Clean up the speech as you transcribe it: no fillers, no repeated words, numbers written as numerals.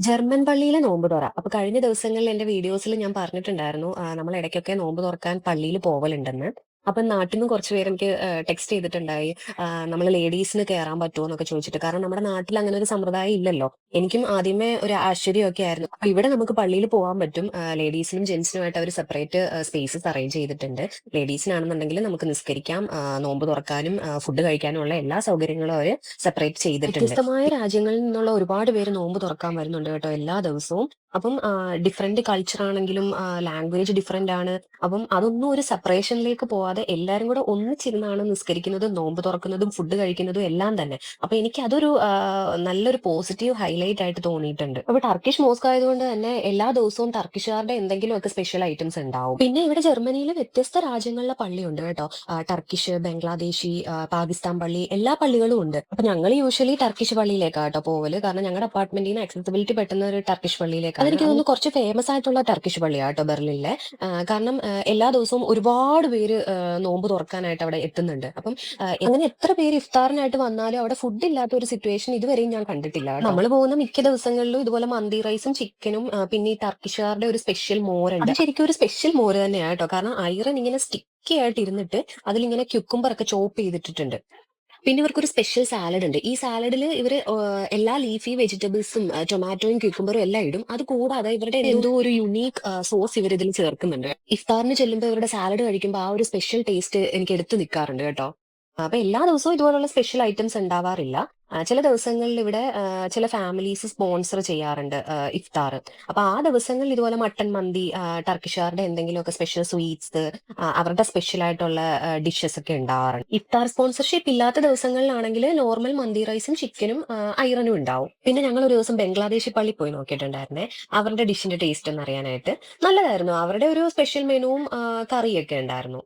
German പള്ളിയിലെ നോമ്പ് തുറ. അപ്പൊ കഴിഞ്ഞ ദിവസങ്ങളിൽ എന്റെ വീഡിയോസിൽ ഞാൻ പറഞ്ഞിട്ടുണ്ടായിരുന്നു. നമ്മൾ ഇടയ്ക്കൊക്കെ നോമ്പ് തുറക്കാൻ പള്ളിയിൽ പോവലുണ്ടെന്ന്. അപ്പം നാട്ടിൽ നിന്ന് കുറച്ച് പേര് എനിക്ക് ടെക്സ്റ്റ് ചെയ്തിട്ടുണ്ടായി. നമ്മൾ ലേഡീസിന് കയറാൻ പറ്റുമോ എന്നൊക്കെ ചോദിച്ചിട്ട്. കാരണം നമ്മുടെ നാട്ടിൽ അങ്ങനെ ഒരു സമ്പ്രദായം ഇല്ലല്ലോ. എനിക്കും ആദ്യമേ ഒരു ആശ്ചര്യമൊക്കെ ആയിരുന്നു. അപ്പൊ ഇവിടെ നമുക്ക് പള്ളിയിൽ പോകാൻ പറ്റും. ലേഡീസിനും ജെന്റ്സിനുമായിട്ട് അവർ സെപ്പറേറ്റ് സ്പേസസ് അറേഞ്ച് ചെയ്തിട്ടുണ്ട്. ലേഡീസിനാണെന്നുണ്ടെങ്കിൽ നമുക്ക് നിസ്കരിക്കാം, നോമ്പ് തുറക്കാനും ഫുഡ് കഴിക്കാനും ഉള്ള എല്ലാ സൗകര്യങ്ങളും അവർ സെപ്പറേറ്റ് ചെയ്തിട്ടുണ്ട്. വ്യത്യസ്തമായ രാജ്യങ്ങളിൽ നിന്നുള്ള ഒരുപാട് പേര് നോമ്പ് തുറക്കാൻ വരുന്നുണ്ട് കേട്ടോ എല്ലാ ദിവസവും. അപ്പം ഡിഫറെന്റ് കൾച്ചർ ആണെങ്കിലും ലാംഗ്വേജ് ഡിഫറെന്റ് ആണ്. അപ്പം അതൊന്നും ഒരു സെപ്പറേഷനിലേക്ക് പോവാതെ എല്ലാരും കൂടെ ഒന്നിച്ചിരുന്നാണ് നിസ്കരിക്കുന്നതും നോമ്പ് തുറക്കുന്നതും ഫുഡ് കഴിക്കുന്നതും എല്ലാം തന്നെ. അപ്പൊ എനിക്ക് അതൊരു നല്ലൊരു പോസിറ്റീവ് ഹൈലൈറ്റ് ആയിട്ട് തോന്നിയിട്ടുണ്ട്. അപ്പൊ ടർക്കിഷ് മോസ്ക് ആയതുകൊണ്ട് തന്നെ എല്ലാ ദിവസവും ടർക്കിഷുകാരുടെ എന്തെങ്കിലുമൊക്കെ സ്പെഷ്യൽ ഐറ്റംസ് ഉണ്ടാവും. പിന്നെ ഇവിടെ ജർമ്മനിയിലെ വ്യത്യസ്ത രാജ്യങ്ങളിലെ പള്ളിയുണ്ട് കേട്ടോ. ടർക്കിഷ്, ബംഗ്ലാദേശി, പാകിസ്ഥാൻ പള്ളി, എല്ലാ പള്ളികളും ഉണ്ട്. അപ്പൊ ഞങ്ങൾ യൂഷ്വലി ടർക്കിഷ് പള്ളിയിലേക്കാണ് കേട്ടോ പോവല്. കാരണം ഞങ്ങളുടെ അപ്പാർട്ട്മെന്റിൽ നിന്ന് ആക്സസിബിലിറ്റി പറ്റുന്ന ഒരു ടർക്കിഷ് പള്ളിയിലേക്കാണ്. അതെനിക്ക് തോന്നുന്നു കുറച്ച് ഫേമസ് ആയിട്ടുള്ള ടർക്കിഷ് പള്ളിയാണ് കേട്ടോ ബെർലിനിലെ. കാരണം എല്ലാ ദിവസവും ഒരുപാട് പേര് നോമ്പ് തുറക്കാനായിട്ട് അവിടെ എത്തുന്നുണ്ട്. അപ്പം അങ്ങനെ എത്ര പേര് ഇഫ്താറിനായിട്ട് വന്നാലും അവിടെ ഫുഡ് ഇല്ലാത്ത ഒരു സിറ്റുവേഷൻ ഇതുവരെയും ഞാൻ കണ്ടിട്ടില്ല. നമ്മൾ പോകുന്ന മിക്ക ദിവസങ്ങളിലും ഇതുപോലെ മന്തി റൈസും ചിക്കനും പിന്നെ ഈ ടർക്കിഷുകാരുടെ ഒരു സ്പെഷ്യൽ മോരുണ്ട്. അത് ശരിക്കും ഒരു സ്പെഷ്യൽ മോര് തന്നെയാണ് കേട്ടോ. കാരണം ഐറൻ ഇങ്ങനെ സ്റ്റിക്കി ആയിട്ട് ഇരുന്നിട്ട് അതിലിങ്ങനെ ക്യുക്കുംബർ ഒക്കെ ചോപ്പ് ചെയ്തിട്ടിട്ടുണ്ട്. പിന്നെ ഇവർക്കൊരു സ്പെഷ്യൽ സാലഡ് ഉണ്ട്. ഈ സാലഡിൽ ഇവർ എല്ലാ ലീഫി വെജിറ്റബിൾസും ടൊമാറ്റോയും ക്യൂക്കുംബറും എല്ലാം ഇടും. അത് കൂടാതെ ഇവരുടെ എന്തോ ഒരു യുണീക്ക് സോസ് ഇവർ ഇതിൽ ചേർക്കുന്നുണ്ട്. ഇഫ്താറിന് ചെല്ലുമ്പോൾ ഇവരുടെ സാലഡ് കഴിക്കുമ്പോൾ ആ ഒരു സ്പെഷ്യൽ ടേസ്റ്റ് എനിക്ക് എടുത്തു നിൽക്കാറുണ്ട് കേട്ടോ. അപ്പൊ എല്ലാ ദിവസവും ഇതുപോലുള്ള സ്പെഷ്യൽ ഐറ്റംസ് ഉണ്ടാവാറില്ല. ചില ദിവസങ്ങളിൽ ഇവിടെ ചില ഫാമിലീസ് സ്പോൺസർ ചെയ്യാറുണ്ട് ഇഫ്താർ. അപ്പൊ ആ ദിവസങ്ങളിൽ ഇതുപോലെ മട്ടൻ മന്തി, ടർക്കിഷുകാരുടെ എന്തെങ്കിലുമൊക്കെ സ്പെഷ്യൽ സ്വീറ്റ്സ്, അവരുടെ സ്പെഷ്യൽ ആയിട്ടുള്ള ഡിഷസ് ഒക്കെ ഉണ്ടാവാറുണ്ട്. ഇഫ്താർ സ്പോൺസർഷിപ്പ് ഇല്ലാത്ത ദിവസങ്ങളിലാണെങ്കിൽ നോർമൽ മന്തി റൈസും ചിക്കനും ഐറനും ഉണ്ടാവും. പിന്നെ ഞങ്ങൾ ഒരു ദിവസം ബംഗ്ലാദേശി പള്ളി പോയി നോക്കിയിട്ടുണ്ടായിരുന്നേ, അവരുടെ ഡിഷിന്റെ ടേസ്റ്റ് ഒന്ന് അറിയാനായിട്ട്. നല്ലതായിരുന്നു. അവരുടെ ഒരു സ്പെഷ്യൽ മെനുവും കറിയൊക്കെ ഉണ്ടായിരുന്നു.